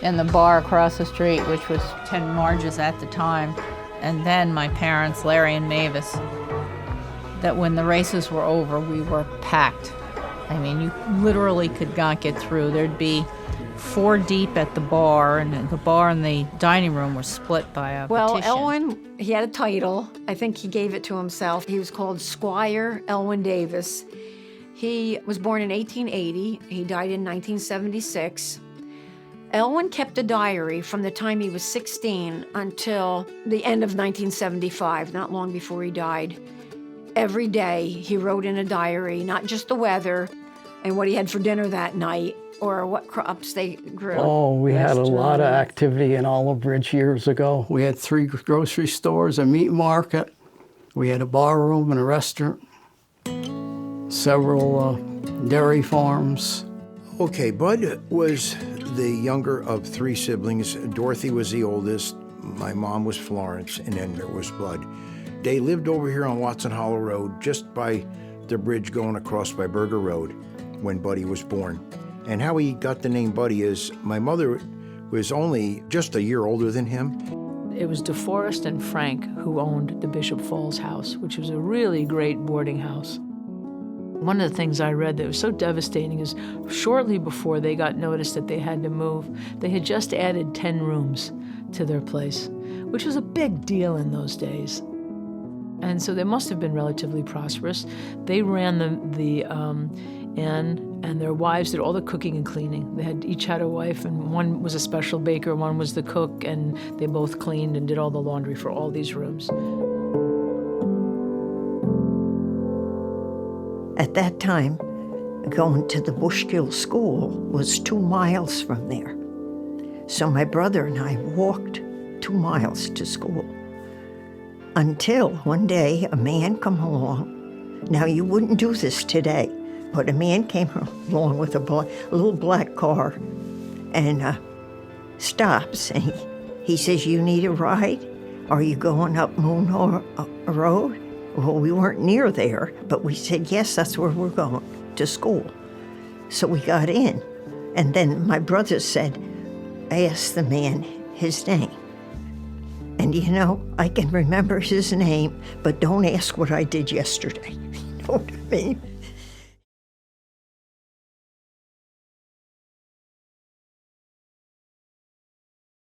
and the bar across the street, which was 10 Marges at the time. And then my parents, Larry and Mavis, that when the races were over, we were packed. I mean, you literally could not get through. There'd be 4 deep at the bar, and the bar and the dining room were split by a partition. Elwin, he had a title. I think he gave it to himself. He was called Squire Elwin Davis. He was born in 1880. He died in 1976. Elwin kept a diary from the time he was 16 until the end of 1975, not long before he died. Every day he wrote in a diary, not just the weather and what he had for dinner that night or what crops they grew. Oh, we had a lot of activity in Olive Ridge years ago. We had 3 grocery stores, a meat market. We had a bar room and a restaurant, several dairy farms. Okay, Bud was the younger of 3 siblings. Dorothy was the oldest. My mom was Florence, and then there was Bud. They lived over here on Watson Hollow Road, just by the bridge going across by Berger Road when Buddy was born. And how he got the name Buddy is my mother was only just a year older than him. It was DeForest and Frank who owned the Bishop Falls house, which was a really great boarding house. One of the things I read that was so devastating is shortly before they got notice that they had to move, they had just added 10 rooms to their place, which was a big deal in those days. And so they must have been relatively prosperous. They ran the inn, and their wives did all the cooking and cleaning. They each had a wife, and one was a special baker, one was the cook, and they both cleaned and did all the laundry for all these rooms. At that time, going to the Bushkill School was 2 miles from there. So my brother and I walked 2 miles to school. Until one day a man come along. Now you wouldn't do this today, but a man came along with a little black car and stops and he says, "You need a ride? Are you going up Moon Road?" Well, we weren't near there, but we said, yes, that's where we're going, to school. So we got in, and then my brother said, I asked the man his name. And you know, I can remember his name, but don't ask what I did yesterday. You know what I mean?